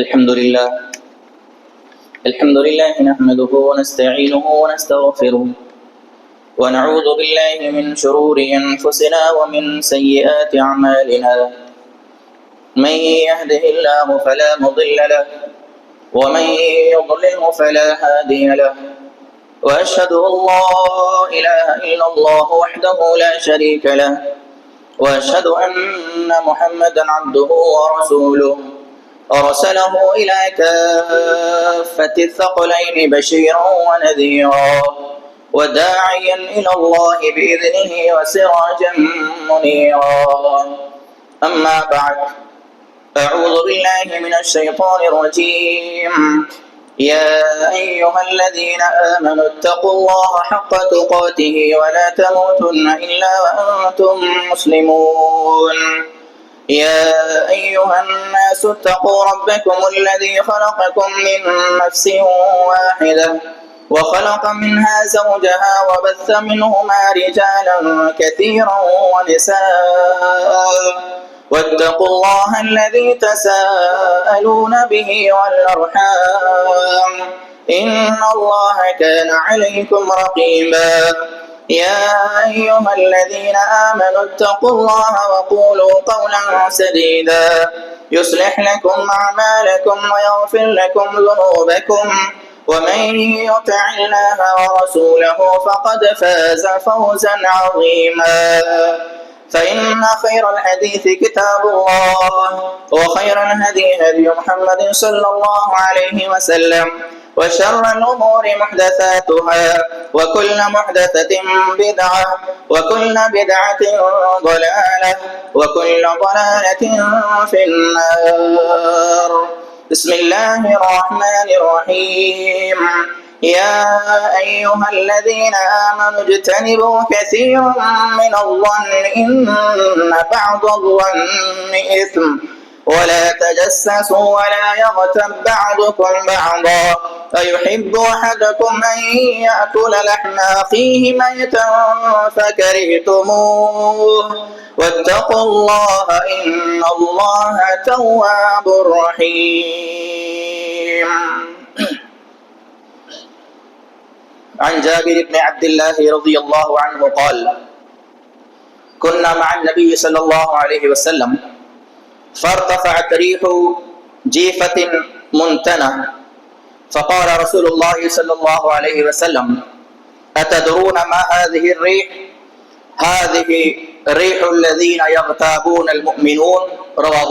الحمد لله نحمده ونستعينه ونستغفره ونعوذ بالله من شرور أنفسنا ومن سيئات أعمالنا. من يهده الله فلا مضل له ومن يضلله فلا هادي له، وأشهد أن لا إله إلا الله وحده لا شريك له، وأشهد أن محمدا عبده ورسوله أرسله إلى كافة الثقلين بشيرا ونذيرا وداعيا إلى الله بإذنه وسراجا منيرا. أما بعد، أعوذ بالله من الشيطان الرجيم. يا أيها الذين آمنوا اتقوا الله حق تقاته ولا تموتن إلا وأنتم مسلمون. يا أيها الناس اتقوا ربكم الذي خلقكم من نفس واحدة وخلق منها زوجها وبث منهما رجالا كثيرا ونساء، واتقوا الله الذي تساءلون به والأرحام إن الله كان عليكم رقيبا. يا أيها الذين آمنوا اتقوا الله وقولوا قولا سديدا يصلح لكم أعمالكم ويغفر لكم ذنوبكم، ومن يطع الله ورسوله فقد فاز فوزا عظيما. فإن خير الحديث كتاب الله، وخير الهدي هدي محمد صلى الله عليه وسلم، وشر الأمور محدثاتها، وكل محدثة بدعة، وكل بدعة ضلالة، وكل ضلالة في النار. بسم الله الرحمن الرحيم. يا أيها الذين آمنوا اجتنبوا كثيرا من الظن إن بعض الظن إثم، ولا تجسسوا ولا يغتب بعضكم بعضا، أيحب أحدكم أن يأكل لحم أخيه ميتا فكرهتموه، واتقوا الله إن الله تواب رحيم. عن جابر بن عبد الله رضي الله عنه قال: كنا مع النبي صلى الله عليه وسلم فارتفعت ريح جيفة منتنة، فقال رسول الله صلى الله عليه وسلم: أتدرون ما هذه الريح؟ هذه ريح الذين يغتابون المؤمنون. رواه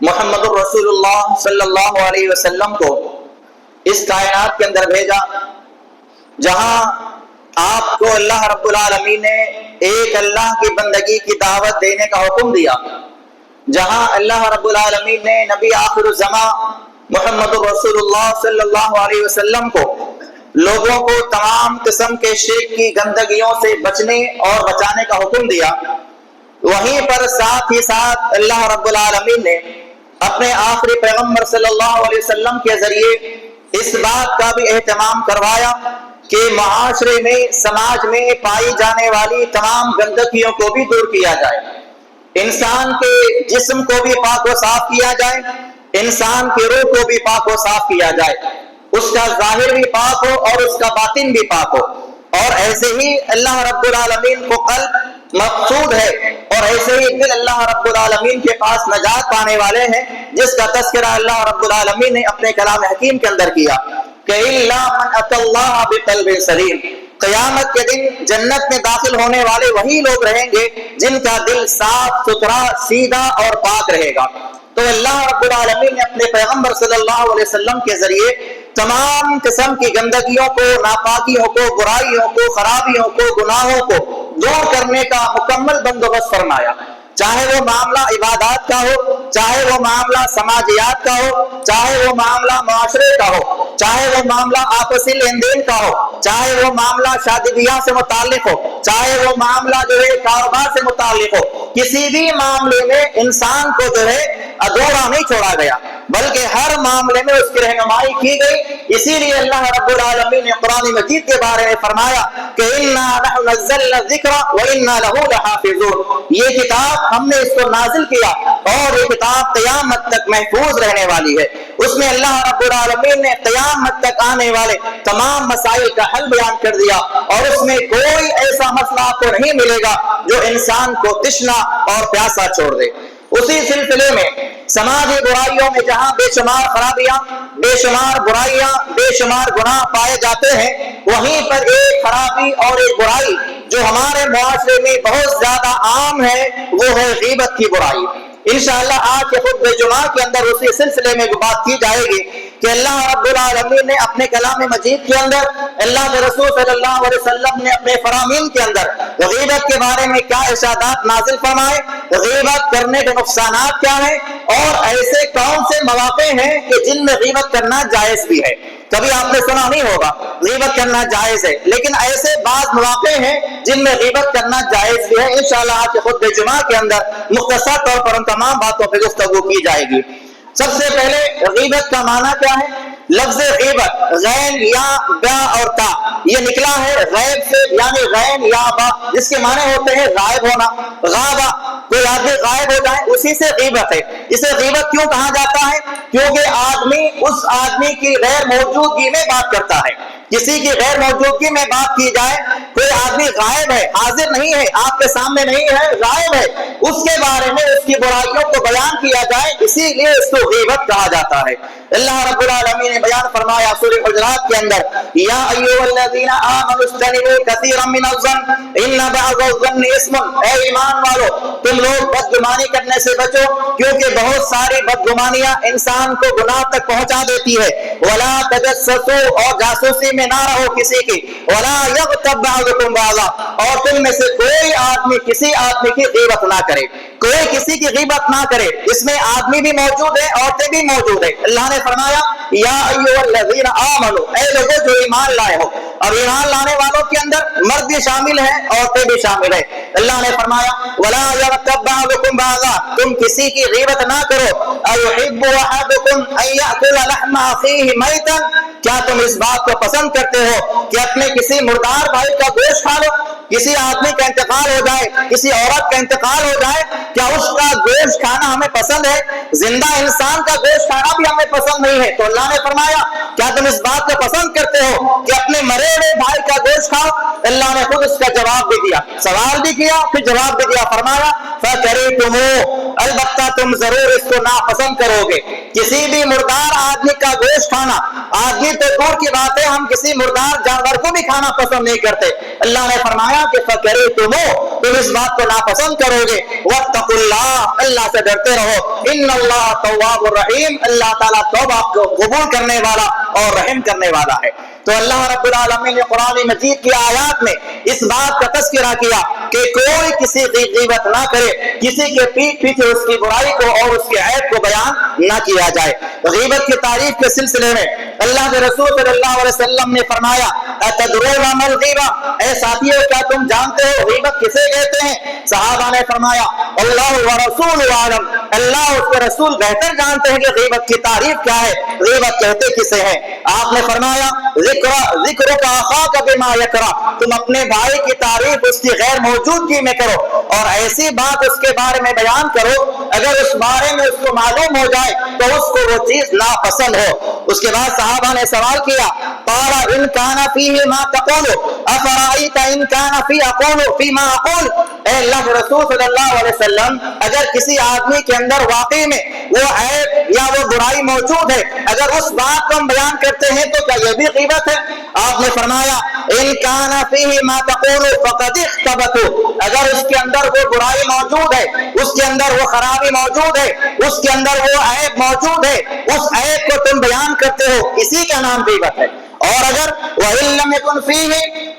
محمد الرسول اللہ صلی اللہ علیہ وسلم کو اس کائنات کے اندر بھیجا، جہاں آپ کو اللہ رب العالمین نے ایک اللہ کی بندگی کی دعوت دینے کا حکم دیا، جہاں اللہ رب العالمین نے نبی آخر الزمان محمد الرسول اللہ صلی اللہ علیہ وسلم کو لوگوں کو تمام قسم کے شرک کی گندگیوں سے بچنے اور بچانے کا حکم دیا، وہیں پر ساتھ ہی ساتھ اللہ رب العالمین نے اپنے آخری پیغمبر صلی اللہ علیہ وسلم کے ذریعے اس بات کا بھی اہتمام کروایا کہ معاشرے میں، سماج میں پائی جانے والی تمام گندگیوں کو بھی دور کیا جائے، انسان کے جسم کو بھی پاک و صاف کیا جائے، انسان کی روح کو بھی پاک و صاف کیا جائے، اس کا ظاہر بھی پاک ہو اور اس کا باطن بھی پاک ہو۔ اور ایسے ہی اللہ رب العالمین کو قلب مقصود ہے، اور ایسے ہی دل اللہ رب العالمین کے پاس نجات پانے والے ہیں، جس کا تذکرہ اللہ رب العالمین نے اپنے کلام حکیم کے اندر کیا کہ إِلَّا مَنْ أَتَى اللَّهَ بِقَلْبٍ سَلِيمٍ۔ قیامت کے دن جنت میں داخل ہونے والے وہی لوگ رہیں گے جن کا دل صاف ستھرا، سیدھا اور پاک رہے گا۔ تو اللہ رب العالمین نے اپنے پیغمبر صلی اللہ علیہ وسلم کے ذریعے تمام قسم کی گندگیوں کو، ناپاکیوں کو، برائیوں کو، خرابیوں کو، گناہوں کو دور کرنے کا مکمل بندوبست فرمایا، چاہے وہ معاملہ عبادات کا ہو، چاہے وہ معاملہ سماجیات کا ہو، چاہے وہ معاملہ معاشرے کا ہو، چاہے وہ معاملہ آپسی لین دین کا ہو، چاہے وہ معاملہ شادی بیاہ سے متعلق ہو، چاہے وہ معاملہ جو ہے کاروبار سے متعلق ہو، کسی بھی معاملے میں انسان کو جو ہے ادھورا نہیں چھوڑا گیا، بلکہ ہر معاملے میں اس کی رہنمائی کی گئی۔ اسی لیے اللہ رب العالمین نے قرآن مجید کے بارے میں فرمایا کہ اِنَّا نَحْنُ نَزَّلْنَا الذِّكْرَ وَإِنَّا لَهُ لَحَافِظُونَ، یہ کتاب ہم نے اس کو نازل کیا اور یہ کتاب قیامت تک محفوظ رہنے والی ہے۔ اس میں اللہ رب العالمین نے قیامت تک آنے والے تمام مسائل کا حل بیان کر دیا، اور اس میں کوئی ایسا مسئلہ آپ کو نہیں ملے گا جو انسان کو تشنا اور پیاسا چھوڑ دے۔ اسی سلسلے میں سماجی برائیوں میں جہاں بے شمار خرابیاں، بے شمار برائیاں، بے شمار گناہ پائے جاتے ہیں، وہیں پر ایک خرابی اور ایک برائی جو ہمارے معاشرے میں بہت زیادہ عام ہے، وہ ہے غیبت کی برائی۔ انشاءاللہ آج کے خطبہ جمعہ کے اندر اسی سلسلے میں بات کی جائے گی کہ اللہ رب العالمین نے اپنے کلام مجید کے اندر، اللہ کے رسول صلی اللہ علیہ وسلم نے اپنے فرامین کے اندر غیبت کے بارے میں کیا ارشادات نازل فرمائے، غیبت کرنے کے نقصانات کیا ہیں، اور ایسے کون سے مواقع ہیں کہ جن میں غیبت کرنا جائز بھی ہے۔ کبھی آپ نے سنا نہیں ہوگا غیبت کرنا جائز ہے، لیکن ایسے بعض مواقع ہیں جن میں غیبت کرنا جائز بھی ہے۔ انشاءاللہ آج کے خطبہ جمعہ کے اندر مختصر طور پر ان تمام باتوں پہ گفتگو کی جائے گی۔ سب سے پہلے غیبت کا معنی کیا ہے؟ لفظ غیبت غین یا با اور تا یہ نکلا ہے غیب سے، یعنی غین یا با، جس کے معنی ہوتے ہیں غائب ہونا، غابہ، کوئی آدمی غائب ہو جائے، اسی سے غیبت ہے۔ اسے غیبت کیوں کہا جاتا ہے؟ کیونکہ آدمی اس آدمی کی غیر موجودگی میں بات کرتا ہے۔ کسی کی غیر موجودگی میں بات کی جائے، کوئی آدمی غائب ہے، حاضر نہیں ہے، آپ کے سامنے نہیں ہے، غائب ہے، اس کے بارے میں اس کی برائیوں کو بیان کیا جائے، اسی لیے اس کو غیبت کہا جاتا ہے۔ اللہ رب العالمین نے بیان فرمایا سورہ حجرات کے اندر، یا ایھا الذین آمنوا اجتنبوا کثیرا من الظن ان بعض الظن اسم، اے ایمان والو تم لوگ بدگمانی کرنے سے بچو، کیونکہ بہت ساری بدگمانیاں انسان کو گناہ تک پہنچا دیتی ہے۔ ولا تجسسوا، اور جاسوسی میں نہ رہو کسی کی، ولا یغتب بعضکم بعضا، اور تم میں سے کوئی آدمی کسی آدمی کی غیبت نہ کرے، کوئی کسی کی غیبت نہ کرے۔ اس میں آدمی بھی موجود ہے، عورتیں بھی موجود ہے۔ اللہ نے فرمایا یا ایھا الذین آمنوا، اے لوگوں جو ایمان لائے ہو، اور ایمان لانے والوں کے اندر مرد بھی شامل ہیں، عورتیں بھی شامل ہیں۔ اللہ نے فرمایا ولا یغتب بعضکم بعضا، تم کسی کی غیبت نہ کرو۔ ایحب احدکم ان یاکل لحم اخیہ میتا، کیا تم اس بات کو پسند کرتے ہو کہ اپنے کسی مردار بھائی کا گوشت کھا لو؟ کسی آدمی کا انتقال ہو جائے، کسی عورت کا انتقال ہو جائے، کیا اس کا گوشت کھانا ہمیں پسند ہے؟ زندہ انسان کا گوشت کھانا بھی ہمیں پسند نہیں ہے۔ تو اللہ نے فرمایا کیا تم اس بات کو پسند کرتے ہو کہ اپنے مرے ہوئے بھائی کا گوشت کھاؤ؟ اللہ نے خود اس کا جواب بھی دیا، سوال بھی کیا، پھر جواب بھی دیا، فرمایا فَكَرِهْتُمُوهُ، البتہ تم ضرور اس کو ناپسند کرو گے۔ کسی بھی مردار آدمی کا گوشت گوشت کھانا، آدمی تو دور کی بات ہے، ہم کسی مردار جانور کو بھی کھانا پسند نہیں کرتے۔ اللہ نے فرمایا کہ فَكَرِهْتُمُوهُ، تم اس بات کو ناپسند کرو گے، وَاتَّقُوا اللَّهَ، اللہ سے ڈرتے رہو، إِنَّ اللَّهَ تَوَّابٌ رَحِيمٌ، اللہ تعالیٰ توبہ کو قبول کرنے والا اور رحم کرنے والا ہے۔ تو اللہ رب العالمین نے قرآن مجید کی آیات میں اس بات کا تذکرہ کیا کہ کوئی کسی کی غیبت نہ کرے، کسی کے پیٹھ پیچھے اس کی برائی کو اور اس کے عیب کو بیان نہ کیا جائے۔ غیبت کی تعریف کے سلسلے میں اللہ کے رسول صلی اللہ علیہ وسلم نے فرمایا اتدرون ما الغیبہ، اے ساتھیو کیا تم جانتے ہو غیبت کسے کہتے ہیں؟ صحابہ نے فرمایا اللہ ورسول عالم، اللہ اس کے رسول بہتر جانتے ہیں کہ غیبت کی تعریف کیا ہے، غیبت کہتے کسے ہیں؟ آپ نے فرمایا ذکر کا اخاک بما یکرہ، تم اپنے بھائی کی تعریف اس کی غیر موجودگی میں کرو اور ایسی بات اس کے بارے میں بیان کرو اگر اس بارے میں اس کو معلوم ہو جائے تو اس کو وہ چیز ناپسند ہو۔ اس کے بعد صحابہ نے سوال کیا قال ان کان فیہ ما تقول افرأیت ان کان فی ما اقول، اے اللہ کے رسول صلی اللہ علیہ وسلم اگر کسی آدمی کے اندر واقعی میں وہ عیب یا وہ برائی موجود ہے، اگر اس بات کو ہم بیان کرتے ہیں تو کیا یہ بھی غیبت ہے؟ آپ نے فرمایا ان کان فیہ ما تقول فقد اختبت، اگر اس کے اندر وہ برائی موجود ہے، اس کے اندر وہ خرابی موجود ہے، اس کے اندر وہ عیب موجود ہے، اس عیب کو تم بیان کرتے ہو، اسی کا نام غیبت ہے۔ اور اگر وَإِن لَّمْ يَكُنْ فِيهِ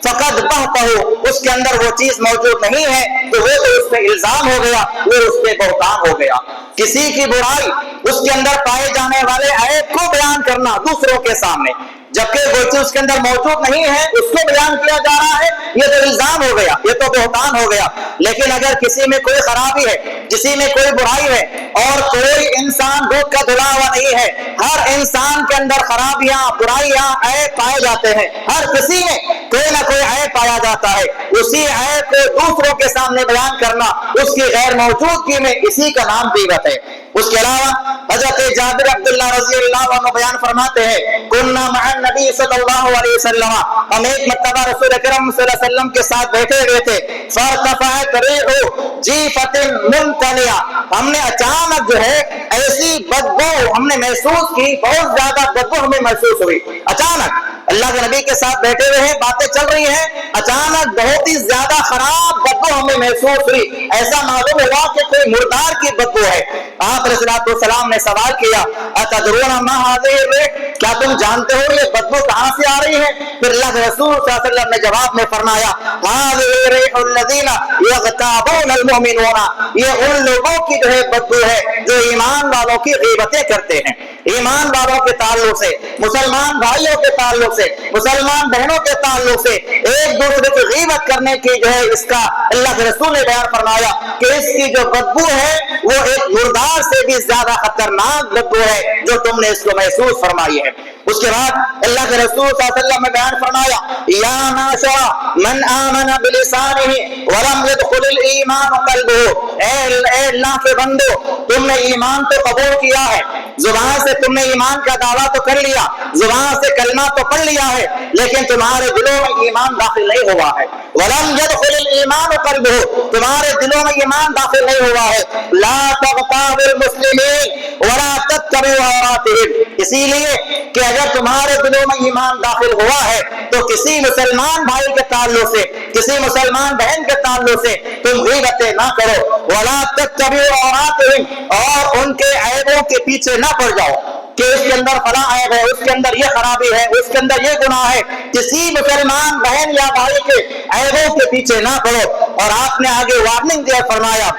فَقَدْ بَهْتَهُ، اس کے اندر وہ چیز موجود نہیں ہے تو وہ تو اس پہ الزام ہو گیا، وہ اس پہ بہتان ہو گیا۔ کسی کی برائی، اس کے اندر پائے جانے والے عیب کو بیان کرنا دوسروں کے سامنے، جبکہ وہ چیز اس کے اندر موجود نہیں ہے اس کو بیان کیا جا رہا ہے، یہ تو الزام ہو گیا، یہ تو بہتان ہو گیا۔ لیکن اگر کسی میں کوئی خرابی ہے، کسی میں کوئی برائی ہے اور کوئی انسان دودھ کا دھلا ہوا نہیں ہے، ہر انسان کے اندر خرابیاں، برائیاں، عیب پائے جاتے ہیں، ہر کسی میں کوئی نہ کوئی عیب پایا جاتا ہے، اسی عیب کو دوسروں کے سامنے بیان کرنا اس کی غیر موجودگی میں، اسی کا نام غیبت ہے۔ اس کے علاوہ حضرت جابر عبداللہ رضی اللہ عنہ بیان فرماتے ہیں کننا مع النبی صلی اللہ علیہ وسلم، ہم ایک مرتبہ رسول اکرم صلی اللہ علیہ وسلم کے ساتھ بیٹھے ہوئے تھے، فارتفعت ریح جیفۃ ممتنعہ، ہم نے اچانک جو ہے ایسی بدبو ہم نے محسوس کی، بہت زیادہ بدبو ہمیں محسوس ہوئی، اچانک اللہ کے نبی کے ساتھ بیٹھے ہوئے ہیں، باتیں چل رہی ہیں، اچانک بہت ہی زیادہ خراب بدبو ہمیں محسوس ہوئی، ایسا معلوم ہوا کہ کوئی مردار کی بدبو ہے۔ آپ علیہ السلام نے سوال کیا اتدرون ما هذه الريح، کیا تم جانتے ہو یہ بدبو کہاں سے آ رہی ہے؟ پھر اللہ کے رسول صلی اللہ علیہ وسلم نے جواب میں فرمایا هذه ريح الذين يغتابون المؤمنون، یہ ان لوگوں کی جو ہے بدبو ہے جو ایمان والوں کی غیبتیں کرتے ہیں، ایمان والوں کے تعلق سے، مسلمان بھائیوں کے تعلق سے، مسلمان بہنوں کے تعلق سے ایک دوسرے کی غیبت کرنے کی جو ہے اس کا اللہ کے رسول نے بیان فرمایا کہ اس کی جو بدبو ہے وہ ایک مردار سے بھی زیادہ خطرناک بدبو ہے جو تم نے اس کو محسوس فرمائی ہے۔ اس کے بعد اللہ کے رسول صلی اللہ علیہ وسلم نے بیان فرمایا یا معشر من آمن بلسانہ ولم يدخل الایمان قلبہ، اے اللہ کے بندو تم نے ایمان تو قبول کیا ہے، زبان سے تم نے ایمان کا دعویٰ تو کر لیا، زبان سے کلمہ تو پڑھ لیا ہے، لیکن تمہارے دلوں میں ایمان داخل نہیں ہوا ہے، ولم يدخل الایمان قلبہ، تمہارے دلوں میں ایمان داخل نہیں ہوا ہے، لا تغتابوا المسلمین ولا تتبعوا عوراتهم، اسی لیے کہ اگر تمہارے دلوں میں ایمان داخل ہوا ہے تو کسی مسلمان بھائی کے تعلق سے، کسی مسلمان بہن کے تعلق سے تم غیبتیں نہ کرو، ولا تتبعوا عوراتهم، اور ان کے عیبوں کے پیچھے نہ پڑ جاؤ کہ اس کے اندر فلاں عیب ہے، اس کے اندر یہ خرابی ہے، اس کے اندر یہ گناہ ہے، کسی مسلمان بہن یا بھائی کے عیبوں کے پیچھے نہ پڑو۔ اور آپ نے آگے وارننگ دیا، فرمایا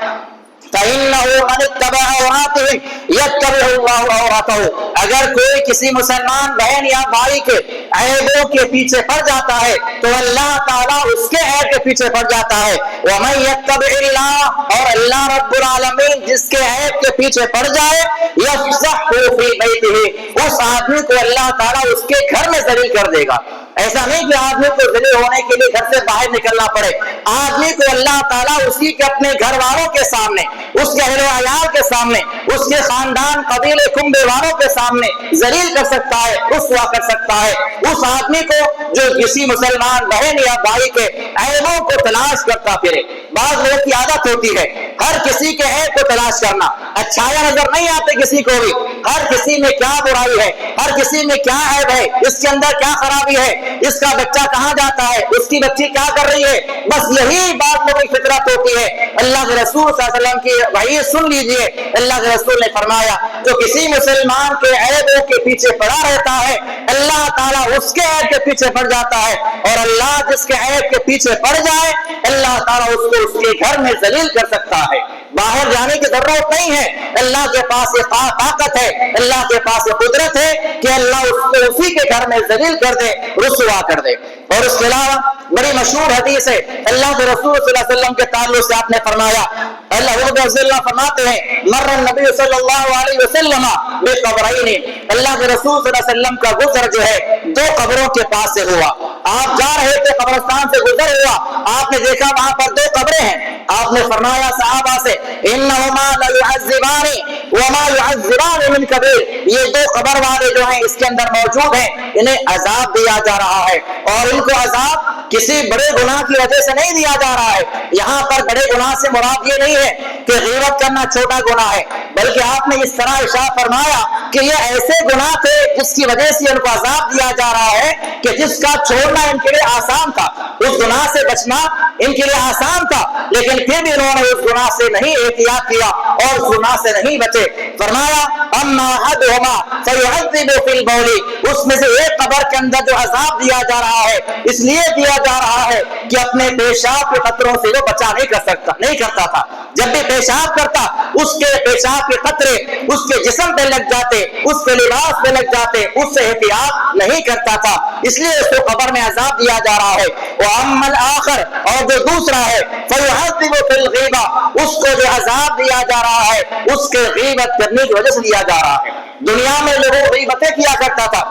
فَإِنَّهُ مَنِ اتَّبَعَ عَوْرَاتِهِمْ يَتَّبِعُ اللَّهُ عَوْرَاتَهُ، اگر کوئی کسی مسلمان بہن یا بھائی کے عیبوں کے پیچھے پڑ جاتا ہے تو اللہ تعالیٰ اس کے عیب کے پیچھے پڑ جاتا ہے۔ وَمَن يَتَّبِعِ اللَّهَ، اور اللہ رب العالمین جس کے عیب کے پیچھے پڑ جائے، يَفْزَحْهُ فِي بَيْتِهِ، اس آدمی کو اللہ تعالیٰ اس کے گھر میں ذلیل کر دے گا۔ ایسا نہیں کہ آدمی کو ذلیل ہونے کے لیے گھر سے باہر نکلنا پڑے، آدمی کو اللہ تعالیٰ اسی کے اپنے گھر والوں کے سامنے، اس کے اہل و عیال کے سامنے، اس کے خاندان قبیلے کنبے والوں کے سامنے ذلیل کر سکتا ہے، رسوا کر سکتا ہے اس آدمی کو جو کسی مسلمان بہن یا بھائی کے عیبوں کو تلاش کرتا پھرے۔ بعض لوگوں کی عادت ہوتی ہے ہر کسی کے عیب کو تلاش کرنا، اچھائیاں نظر نہیں آتے کسی کو بھی، ہر کسی میں کیا برائی ہے، ہر کسی میں کیا عیب ہے، اس کے اندر کیا خرابی ہے، اس کا بچہ کہاں جاتا ہے، اس کی بچی کیا کر رہی ہے، بس یہی بات لوگوں کی فطرت ہوتی ہے۔ اللہ کے رسول صلی اللہ علیہ وسلم کی وحی سن لیجئے، اللہ کے رسول نے فرمایا جو کسی مسلمان کے عیبوں کے پیچھے پڑا رہتا ہے اللہ تعالیٰ اس کے عیب کے پیچھے پڑ جاتا ہے، اور اللہ جس کے عیب کے پیچھے پڑ جائے اللہ تعالیٰ اس کو اس کے گھر میں ذلیل کر سکتا ہے۔ باہر جانے کی ضرورت نہیں ہے، اللہ کے پاس یہ طاقت ہے، اللہ کے پاس یہ قدرت ہے کہ اللہ اس کو اسی کے گھر میں ذلیل کر دے، رسوا کر دے۔ اور اس کے علاوہ بڑی مشہور حدیث ہے اللہ کے رسول صلی اللہ علیہ وسلم کے تعلق سے آپ نے فرمایا، اللہ رضی اللہ فرماتے ہیں مر النبی صلی اللہ علیہ وسلم بقبرین، اللہ کے رسول صلی اللہ علیہ وسلم کا گزر جو ہے دو قبروں کے پاس سے ہوا۔ آپ جا رہے تھے قبرستان سے گزر ہوا، آپ نے دیکھا وہاں پر دو قبریں ہیں، آپ نے فرمایا صحابہ سے انہما لیعذبان وما یعذبان من کبیر، یہ دو قبر والے جو ہیں اس کے اندر موجود ہیں، انہیں عذاب دیا جا رہا ہے، اور ان کو عذاب کسی بڑے گناہ کی وجہ سے نہیں دیا جا رہا ہے۔ یہاں پر بڑے گناہ سے مراد یہ نہیں ہے کہ غیبت کرنا چھوٹا گناہ ہے، بلکہ آپ نے اس طرح ارشاد فرمایا کہ یہ ایسے گناہ تھے جس کی وجہ سے ان کو عذاب دیا جا رہا ہے کہ جس کا چھوڑنا ان کے لیے آسان تھا، اس گناہ سے بچنا ان کے لیے آسان تھا، لیکن پھر بھی انہوں نے اس گناہ سے نہیں احتیاط کیا اور اس گناہ سے نہیں بچے۔ فرمایا اما احدہما فیعذب فی البول، اس میں سے ایک قبر کے اندر جو عذاب دیا جا رہا ہے اس لیے دیا جا رہا ہے کہ اپنے پیشاب کے قطروں سے وہ بچا نہیں کرتا تھا، جب بھی پیشاب کرتا اس کے پیشاب کے قطرے اس کے جسم پہ لگ جاتے، اس کے لباس پہ لگ جاتے، اس سے احتیاط نہیں کرتا تھا، اس لیے اس کو قبر میں عذاب دیا جا رہا ہے۔ وَأَمَّا الْآخَرُ، اور جو دوسرا ہے فَيُعَذِّبُ فِي الْغِيبَةِ، اس کو جو عذاب دیا جا رہا ہے اس کے غیبت کرنے کی وجہ سے دیا جا رہا ہے۔ دنیا میں لوگوں غیبتیں کیا کرتا تھا،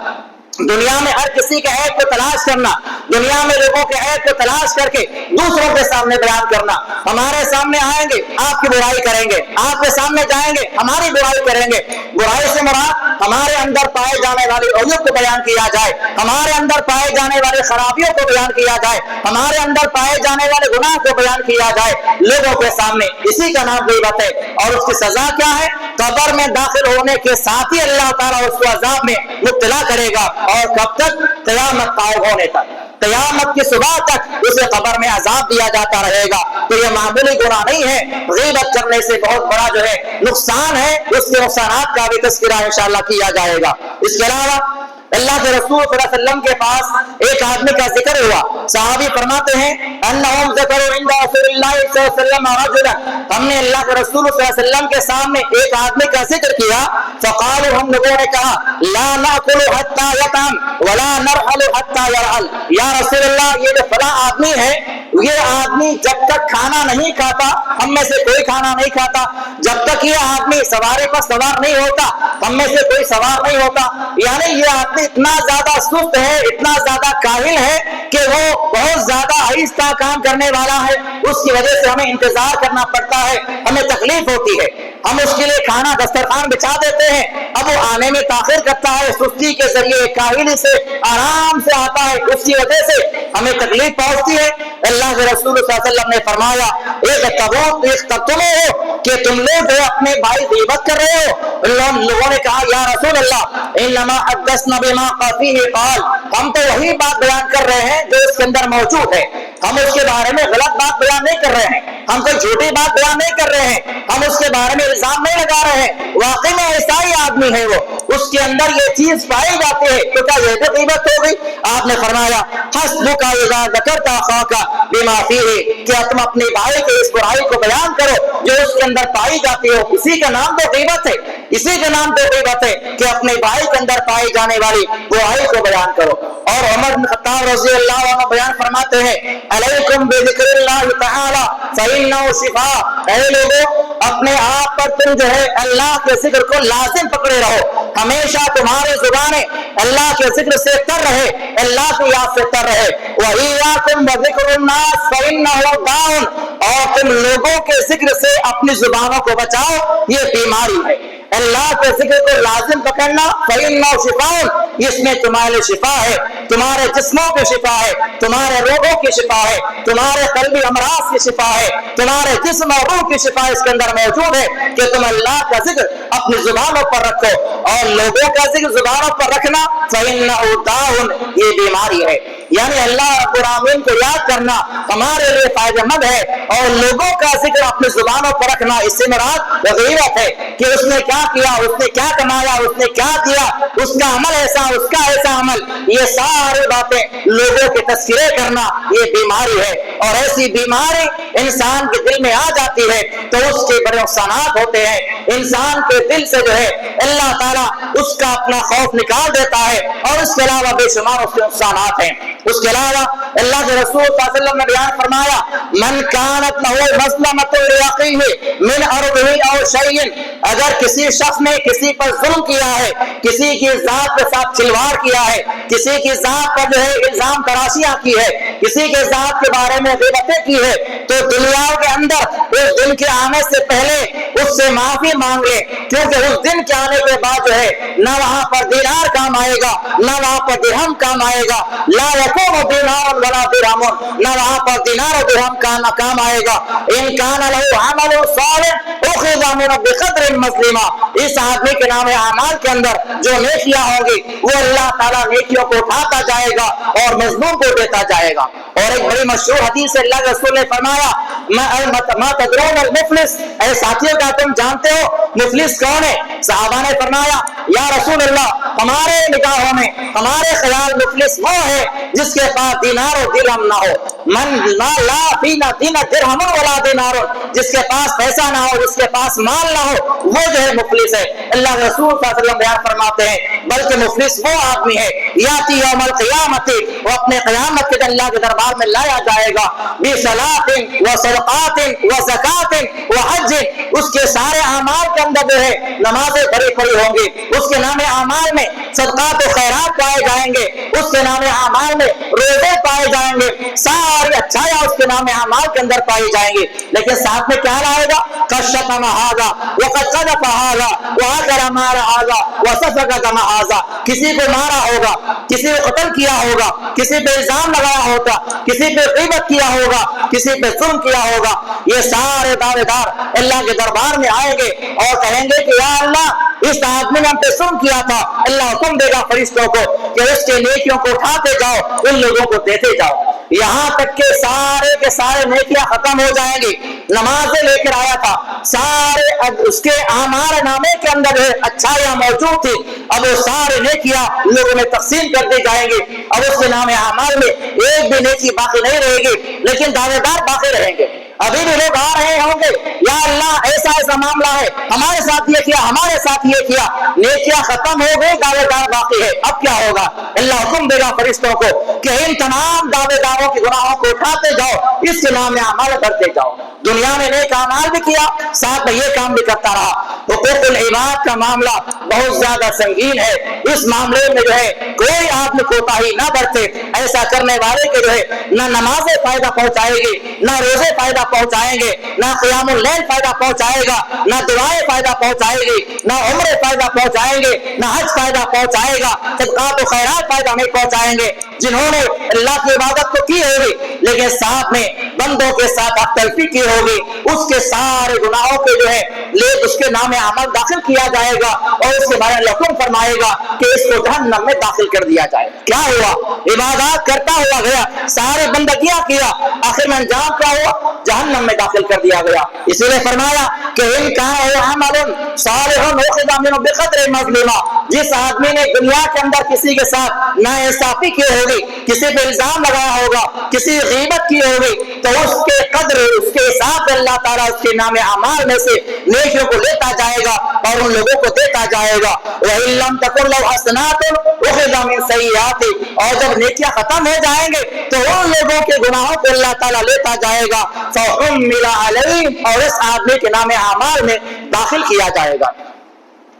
دنیا میں ہر کسی کے عیب کو تلاش کرنا، دنیا میں لوگوں کے عیب کو تلاش کر کے دوسروں کے سامنے بیان کرنا، ہمارے سامنے آئیں گے آپ کی برائی کریں گے، آپ کے سامنے جائیں گے ہماری برائی کریں گے۔ برائی سے مراد ہمارے اندر پائے جانے والی عیوب کو بیان کیا جائے، ہمارے اندر پائے جانے والے خرابیوں کو بیان کیا جائے، ہمارے اندر پائے جانے والے گناہ کو بیان کیا جائے لوگوں کے سامنے، اسی کا نام غیبت ہے۔ اور اس کی سزا کیا ہے؟ قبر میں داخل ہونے کے ساتھ ہی اللہ تعالیٰ اس کو عذاب میں مبتلا کرے گا، اور کب تک؟ قیامت قائم ہونے تک، قیامت کی صبح تک اسے قبر میں عذاب دیا جاتا رہے گا۔ تو یہ معمولی گناہ نہیں ہے، غیبت کرنے سے بہت بڑا جو ہے نقصان ہے، اس کے نقصانات کا بھی تذکرہ انشاءاللہ کیا جائے گا۔ اس کے علاوہ اللہ کے رسول صلی اللہ علیہ وسلم کے پاس ایک آدمی کا ذکر ہوا، صحابی فرماتے ہیں انہم ذکروا عند رسول اللہ صلی اللہ علیہ وسلم رجلا، ہم نے اللہ کے رسول صلی اللہ علیہ وسلم کے سامنے ایک آدمی کا ذکر کیا، فقالوا، ہم لوگوں نے کہا لا ناکل حتی یطعم ولا نرحل حتی یرحل، یا رسول اللہ یہ جو فلاں آدمی ہے یہ آدمی جب تک کھانا نہیں کھاتا، ہم میں سے کوئی کھانا نہیں کھاتا، جب تک یہ آدمی سوارے پر سوار نہیں ہوتا ہم میں سے کوئی سوار نہیں ہوتا، یعنی یہ آدمی اتنا زیادہ سست ہے، اتنا زیادہ کاہل ہے کہ وہ بہت زیادہ آہستہ کام کرنے والا ہے، اس کی وجہ سے ہمیں انتظار کرنا پڑتا ہے، ہمیں تکلیف ہوتی ہے، ہم اس کے لیے کھانا دسترخوان بچھا دیتے ہیں، اب وہ آنے میں تاخیر کرتا ہے، سستی کے ذریعے کاہلی سے آرام سے آتا ہے، اس کی وجہ سے ہمیں تکلیف پہنچتی ہے۔ اللہ کے رسول صلی اللہ علیہ وسلم نے فرمایا ایک تم ہو کہ تم لوگ اپنے بھائی غیبت کر رہے ہو۔ لوگوں نے کہا یا رسول اللہ انما حدثنا بما فیہ قال، ہم تو وہی بات بیان کر رہے ہیں جو اس کے اندر موجود ہے، ہم اس کے بارے میں غلط بات بیان نہیں کر رہے ہیں، ہم کوئی جھوٹی بات بیان نہیں کر رہے ہیں، ہم اس کے بارے میں الزام نہیں لگا رہے ہیں، واقعی میں ایسا ہی آدمی ہے وہ، اس کے اندر یہ چیز پائی جاتی ہے، تو کیا یہ بھی غیبت ہو گئی؟ آپ نے فرمایا حسبک اذا ذکرت اخاک بما فیہ، کہ تم اپنے بھائی کے اس برائی کو بیان کرو جو اس کے اندر پائی جاتی ہو، اسی کا نام تو غیبت ہے، اسی کا نام تو غیبت ہے کہ اپنے بھائی کے اندر پائی جانے والی برائی کو بیان کرو۔ اور عمر بن خطاب رضی اللہ عنہ بیان فرماتے ہیں علیکم بذکر اللہ تعالی فإنہ شفاء، اے لوگوں اپنے آپ پر تم جو ہے اللہ کے ذکر کو لازم پکڑے رہو، ہمیشہ تمہاری زبانیں اللہ کے ذکر سے تر رہے، اللہ کی یاد سے تر رہے، وَإِيَّاكُمْ وَذِكْرُ النَّاسِ فَإِنَّهُ دَاءٌ، اور تم لوگوں کے ذکر سے اپنی زبانوں کو بچاؤ، یہ بیماری ہے۔ اللہ کے ذکر کو لازم پکڑنا، فَإِنَّهُ شِفَاءٌ، اس میں تمہارے لیے شفا ہے، تمہارے جسموں کی شفا ہے، تمہارے روگوں کی شفا ہے، تمہارے قلبی امراض کی شفا ہے، تمہارے جسم اور روح کی شفا اس کے اندر موجود ہے کہ تم اللہ کا ذکر اپنی زبانوں پر رکھو، اور لوگوں کا ذکر زبانوں پر رکھنا فَإِنَّهُ دَاءٌ، یہ بیماری ہے، یعنی اللہ رب العالمین کو یاد کرنا ہمارے لیے فائدہ مند ہے، اور لوگوں کا ذکر اپنی زبانوں پر رکھنا اس سے مراد غیبت ہے کہ اس نے کیا کیا، اس نے کیا کمایا، اس نے کیا کیا، اس کا عمل ایسا، اس کا ایسا عمل، یہ ساری باتیں لوگوں کے تذکرے کرنا یہ بیماری ہے، اور ایسی بیماری انسان کے دل میں آ جاتی ہے تو اس کے بڑے نقصانات ہوتے ہیں، انسان کے دل سے جو ہے اللہ تعالیٰ اس کا اپنا خوف نکال دیتا ہے، اور اس کے علاوہ بے شمار اس کے نقصانات ہیں۔ اس کے علاوہ اللہ کے رسول صلی اللہ علیہ وسلم نے بیان فرمایا من کانت لہ مظلمۃ لأخیہ من عرضہ او شیء، اگر کسی شخص نے کسی پر ظلم کیا ہے، کسی کی ذات کے ساتھ کھلواڑ کیا ہے، کسی کی ذات پر جو ہے الزام تراشیاں کی ہے، کسی کے ذات کے بارے میں غیبتیں کی ہے، تو دنیا کے اندر اس دن کے آنے سے پہلے اس سے معافی مانگ لے، کیونکہ اس دن کے آنے کے بعد جو ہے نہ وہاں پر دینار کام آئے گا، نہ وہاں پر درہم کام آئے گا، لا یکون دینار ولا درہم، نہ وہاں پر دینار و درہم کا کام آئے گا، ان کان لہ عمل صالح اخذ منہ بقدر مظلمہ، اس آدمی کے نام اعمال کے اندر جو نیکیاں ہوں گی وہ اللہ تعالیٰ نیکیوں کو اٹھاتا جائے گا اور مظلوم کو دیتا جائے گا۔ اور ایک بڑی مشہور حدیث سے اللہ کے رسول نے فرمایا ما تدرون المفلس، اے ساتھیوں کیا تم جانتے ہو مفلس کون ہے؟ صحابہ نے فرمایا یا رسول اللہ ہمارے نگاہوں میں ہمارے خیال مفلس وہ ہے جس کے پاس دینار و درہم نہ ہو، من لا فینا دین درہم ولا دینار، جس کے پاس پیسہ نہ ہو، جس کے پاس مال نہ ہو، وہ جو ہے مفلس ہے۔ اللہ کے رسول صلی اللہ علیہ وسلم بیان فرماتے ہیں بلکہ مفلس وہ آدمی ہے یاتی یوم القیامت، وہ اپنے قیامت کے دن اللہ کے دربار میں لایا جائے گا بصلاۃ و صدقات و زکات و حج، اس کے سارے اعمال کے اندر جو ہے نمازیں بھری پڑی ہوں گی، اس کے نام اعمال میں صدقات و خیرات پائے جائیں گے، اس کے نام اعمال میں روزے پائے جائیں گے، ساری اچھائیاں اس کے نام اعمال کے اندر پائی جائیں گی، لیکن ساتھ میں کیا لائے گا؟ قشتم ھذا وقد قذف ھذا واکل مال ھذا وسفك دم ھذا، کسی کو مارا ہوگا، کسی کو قتل کیا ہوگا، کسی پہ الزام لگایا ہوگا، کسی پہ غیبت کیا ہوگا، کسی پہ ظلم کیا ہوگا، یہ سارے دعوے دار اللہ کے دربار میں آئیں گے اور کہیں گے کہ یا اللہ اس آدمی نے ہم پہ ظلم کیا تھا، اللہ حکم دے گا فرشتوں کو کہ اس کے نیکیوں کو اٹھاتے جاؤ، ان لوگوں کو دیتے جاؤ، یہاں تک کہ سارے کے سارے نیکیاں ختم ہو جائیں گی۔ نمازیں لے کر آیا تھا، سارے اب اس کے اعمال نامے کے اندر اچھائیاں موجود تھی، اب وہ سارے نیکیاں لوگوں میں تقسیم کر دی جائیں گی، اب اس کے نام اعمال میں ایک بھی نیکی باقی نہیں رہے گی، لیکن دعوے دار باقی رہیں گے۔ ابھی بھی لوگ آ رہے ہوں گے یا اللہ ایسا ایسا معاملہ ہے، ہمارے ساتھ یہ کیا، ہمارے ساتھ یہ کیا، نیکیاں ختم ہو گئی، دعوے دار باقی ہے، اب کیا ہوگا؟ اللہ حکم دے گا فرشتوں کو کہ ان تمام دعوے داروں کے گناہوں کو اٹھاتے جاؤ، اس کے نام اعمال کرتے جاؤ۔ دنیا میں نیک اعمال بھی کیا، ساتھ میں یہ کام بھی کرتا رہا۔ حقوق العباد کا معاملہ بہت زیادہ سنگین ہے، اس معاملے میں جو ہے کوئی آدمی کوتاہی نہ برتے، ایسا کرنے والے کے جو ہے نہ نمازیں فائدہ پہنچائے گی، نہ روزے فائدہ پہنچائیں گے، نہ قیام اللیل فائدہ پہنچائے گا، نہ دعائیں فائدہ پہنچائے گی، نہ عمرے فائدہ پہنچائیں گے، نہ حج فائدہ پہنچائے گا، صدقات و خیرات فائدہ نہیں پہنچائیں گے۔ جنہوں نے اللہ کی عبادت تو کی ہوگی لیکن ساتھ میں بندوں کے ساتھ حق تلفی کی ہوگی، اس کے سارے گناہوں کے جو ہے لیک اس کے نام عمل داخل کیا جائے گا، اور اس کے بارے میں حکم فرمائے گا کہ اس کو جہنم میں داخل کر دیا جائے۔ کیا ہوا؟ عبادات کرتا ہوا گیا، سارے بندگیاں کیا، آخر میں انجام کیا ہوا؟ جہنم میں داخل کر دیا گیا۔ اسی لیے فرمایا کہ ان کان عمل صالح اخذ منہ بقدر مظلمہ، جس آدمی نے دنیا کے اندر کسی کے ساتھ ناانصافی کی ہوگی، کسی پہ الزام لگایا ہوگا، کسی غیبت کی ہوگی، تو اس کے قدر اس کے حساب سے اللہ تعالیٰ اس کے نام اعمال میں سے نیکیوں کو لیتا جائے گا اور ان لوگوں کو دیتا جائے گا۔ وَإِن لَّمْ تَكُن لَّهُ حَسَنَاتٌ أُخِذَ مِن سَيِّئَاتِهِ، اور جب نیکیاں ختم ہو جائیں گے تو ان لوگوں کے گناہوں کو اللہ تعالیٰ لیتا جائے گا، فَحُمِّلَ عَلَيْهِ، اور اس آدمی کے نام اعمال میں داخل کیا جائے گا۔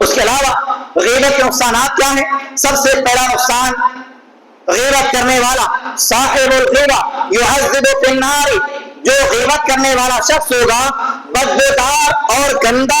اس کے علاوہ غیبت کے نقصانات کیا ہیں؟ سب سے پہلا نقصان، غیبت کرنے والا صاحب الغیبہ یعذب فی النار، جو غیبت کرنے والا شخص ہوگا بدبودار اور گندا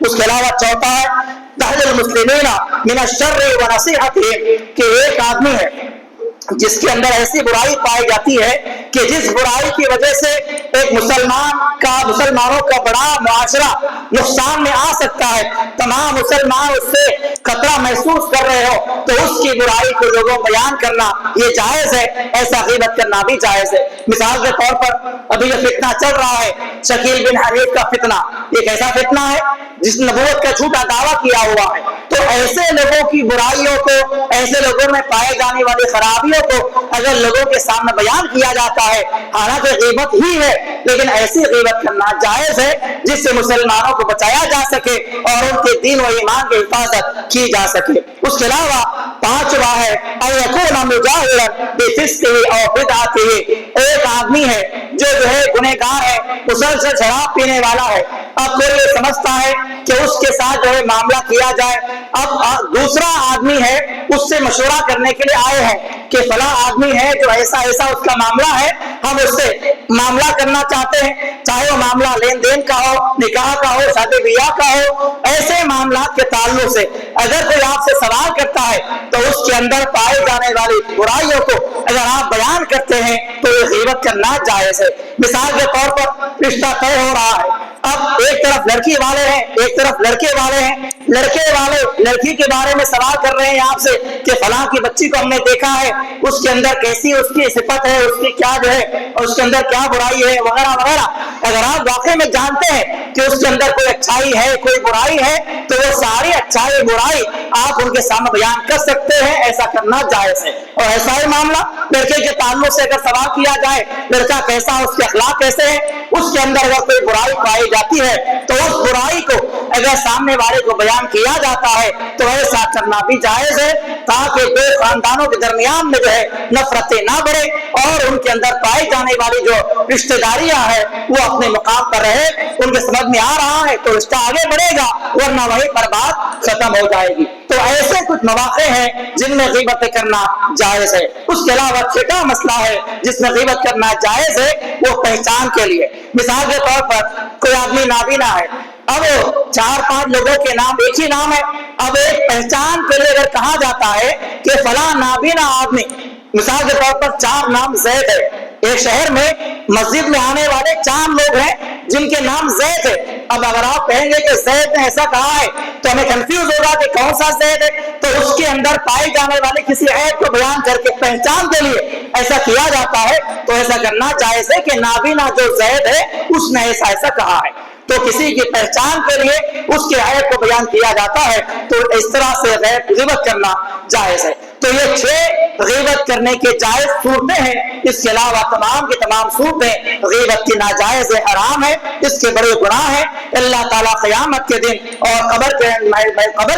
اس کے علاوہ چوتھا ہے تحذير المسلمین من الشر ونصيحتهم، کہ ایک آدمی ہے جس کے اندر ایسی برائی پائی جاتی ہے کہ جس برائی کی وجہ سے ایک مسلمانوں کا بڑا معاشرہ نقصان میں آ سکتا ہے، تمام مسلمان اس سے خطرہ محسوس کر رہے ہو تو اس کی برائی کو لوگوں بیان کرنا یہ جائز ہے، ایسا غیبت کرنا بھی جائز ہے۔ مثال کے طور پر ابھی یہ فتنہ چل رہا ہے شکیل بن حنیف کا فتنہ، ایک ایسا فتنہ ہے جس نے نبوت کا جھوٹا دعویٰ کیا ہوا ہے، تو ایسے لوگوں کی برائیوں کو، ایسے لوگوں میں پائے جانے والی خرابیوں کو اگر لوگوں کے سامنے بیان کیا جاتا ہے، حالانکہ غیبت ہی ہے لیکن ایسی غیبت کرنا جائز ہے جس سے مسلمانوں کو بچایا جا سکے اور ان کے دین و ایمان کی حفاظت کی جا سکے۔ اس کے علاوہ پانچواں ہے ان یکون مجاہرا بفسقہ او بدعتہ، ایک آدمی ہے جو ہے گنہگار ہے، مسلسل شراب پینے والا ہے، اب کوئی یہ سمجھتا ہے کہ اس کے ساتھ جو ہے معاملہ کیا جائے، اب دوسرا آدمی ہے اس سے مشورہ کرنے کے لیے آئے ہیں کہ فلاں آدمی ہے جو ایسا اس کا معاملہ ہے، ہم اس سے معاملہ کرنا چاہتے ہیں، چاہے وہ معاملہ لین دین کا ہو، نکاح کا ہو، شادی بیاہ کا ہو، ایسے معاملات کے تعلق سے اگر کوئی آپ سے سوال کرتا ہے تو اس کے اندر پائے جانے والی برائیوں کو اگر آپ بیان کرتے ہیں تو یہ غیبت کرنا جائز ہے۔ مثال کے طور پر رشتہ طے ہو رہا ہے، اب ایک طرف لڑکی والے ہیں ایک طرف لڑکے والے ہیں، لڑکے والے لڑکی کے بارے میں سوال کر رہے ہیں آپ سے کہ فلاں کی بچی کو ہم نے دیکھا ہے، اس کے اندر کیسی اس کی صفت ہے، اس کی کیا جو ہے اور اس کے اندر کیا برائی ہے وغیرہ وغیرہ، اگر آپ واقعی میں جانتے ہیں کہ اس کے اندر کوئی اچھائی ہے کوئی برائی ہے تو وہ ساری اچھائی برائی آپ ان کے سامنے بیان کر سکتے ہیں، ایسا کرنا جائز ہے۔ اور ایسا ہی معاملہ لڑکے کے تعلق سے اگر سوال کیا جائے لڑکا کیسا، اس کے اخلاق کیسے ہیں، اس کے اندر اگر کوئی برائی پائی جاتی ہے تو اس برائی کو اگر سامنے والے کو بیان کیا جاتا ہے تو ایسا کرنا بھی جائز ہے تاکہ دو خاندانوں کے درمیان میں جو ہے نفرتیں نہ بڑھے اور ان کے اندر پائی جانے والی جو رشتہ داریاں ہیں وہ اپنے مقام پر رہے، ان کے سمجھ میں آ رہا ہے تو رشتہ آگے بڑھے گا ورنہ وہیں پر بات ختم ہو جائے گی۔ تو ایسے کچھ مواقع ہیں جن میں غیبت کرنا جائز ہے۔ اس کے علاوہ چھٹا مسئلہ ہے جس میں غیبت کرنا جائز ہے، وہ پہچان کے لیے۔ مثال کے طور پر کوئی آدمی نابینا ہے، اب 4-5 لوگوں کے نام ایک ہی نام ہے، اب ایک پہچان کے لیے اگر کہا جاتا ہے کہ فلاں نابینا آدمی، مثال کے طور پر 4 نام زید ہے، ایک شہر میں مسجد میں آنے والے 4 لوگ ہیں جن کے نام زید ہے، اب اگر آپ کہیں گے کہ زید نے ایسا کہا ہے تو ہمیں کنفیوز ہوگا کہ کون سا زید ہے، تو اس کے اندر پائی جانے والے کسی عیب کو بیان کر کے پہچان کے لیے ایسا کیا جاتا ہے تو ایسا کرنا جائز ہے کہ نابینا جو زید ہے اس نے ایسا کہا ہے، تو کسی کی پہچان کے لیے اس کے عیب کو بیان کیا جاتا ہے تو اس طرح سے غیبت کرنا جائز ہے۔ تو یہ 6 غیبت کرنے کے جائز صورتیں ہیں، اس کے علاوہ تمام کی تمام صورتیں غیبت کی ناجائز ہے، حرام ہے، اس کے بڑے گناہ ہیں۔ اللہ تعالیٰ قیامت کے دن اور قبر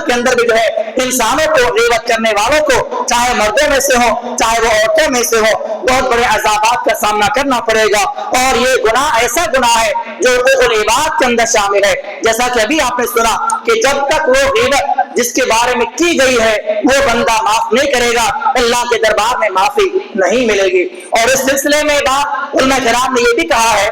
کے اندر بھی جو ہے انسانوں کو، غیبت کرنے والوں کو، چاہے مردوں میں سے ہو چاہے وہ عورتوں میں سے ہو، بہت بڑے عذابات کا سامنا کرنا پڑے گا، اور یہ گناہ ایسا گناہ ہے جو حقوق العباد کے اندر شامل ہے۔ جیسا کہ ابھی آپ نے سنا کہ جب تک وہ غیبت جس کے بارے میں کی گئی ہے وہ بندہ معاف نہیں کرے گا، اللہ کے دربار میں معافی نہیں ملے گی۔ اور اس سلسلے میں بات علماء کرام نے یہ بھی کہا ہے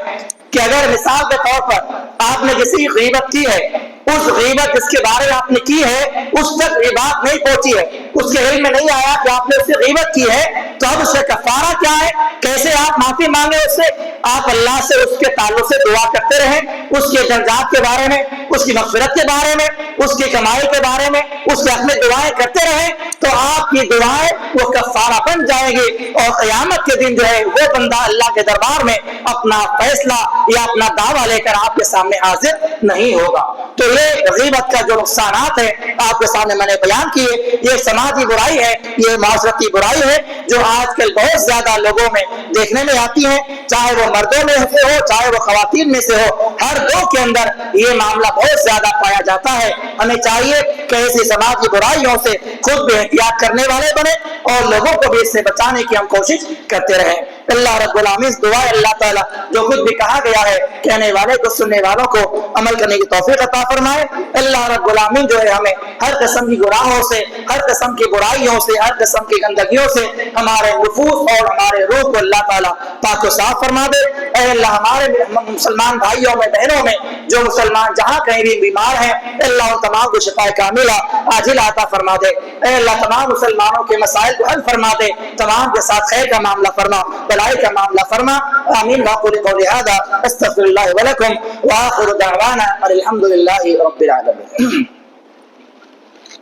کہ اگر مثال کے طور پر آپ نے کسی کی غیبت کی ہے، اس غیبت جس کے بارے میں آپ نے کی ہے اس تک یہ بات نہیں پہنچی ہے، اس کے علم میں نہیں آیا کہ آپ نے اس سے غیبت کی ہے، تو اب اس کا کفارہ کیا ہے، کیسے آپ معافی مانگے اس سے؟ آپ اللہ سے اس کے تعلق سے دعا کرتے رہیں، اس کے درجات کے بارے میں، اس کی مغفرت کے بارے میں، اس کی کمائی کے بارے میں، اس کے حق میں دعائیں کرتے رہیں تو آپ کی دعائیں وہ کفارہ بن جائیں گی، اور قیامت کے دن جو ہے وہ بندہ اللہ کے دربار میں اپنا فیصلہ یا اپنا دعویٰ لے کر آپ کے سامنے حاضر نہیں ہوگا۔ تو یہ غیبت کا جو نقصانات ہے آپ کے سامنے میں نے بیان کیے، یہ سماجی برائی ہے، یہ معاشرتی برائی ہے جو آج کل بہت زیادہ لوگوں میں دیکھنے میں آتی ہے، چاہے وہ مردوں میں سے ہو چاہے وہ خواتین میں سے ہو، ہر دو کے اندر یہ معاملہ بہت زیادہ پایا جاتا ہے۔ ہمیں چاہیے کہ ایسی سماجی برائیوں سے خود بھی احتیاط کرنے والے بنے اور لوگوں کو بھی اس سے بچانے کی ہم کوشش کرتے رہیں۔ اللہ رب العالمین دعا ہے اللہ تعالیٰ جو خود بھی کہا گیا ہے کہنے والے کو سننے والوں کو عمل کرنے کی توفیق عطا فرمائے۔ اللہ رب العالمین جو ہے ہمیں ہر قسم کی گناہوں سے، ہر قسم کی برائیوں سے، ہر قسم کی گندگیوں سے ہمارے نفوس اور ہمارے روح کو اللہ تعالیٰ پاک و صاف فرما دے۔ اے اللہ ہمارے مسلمان بھائیوں میں بہنوں میں جو مسلمان جہاں کہیں بھی بیمار ہیں اللہ ان تمام کو شفا کاملہ عاجلہ عطا فرما دے۔ اے اللہ تمام مسلمانوں کے مسائل کو حل فرما دے، تمام کے ساتھ خیر کا معاملہ فرما، بھلائی کا معاملہ فرما۔ آمین واقول قولی ھذا استغفر اللہ ولکم وآخر دعوانا الحمد للہ رب العالمین۔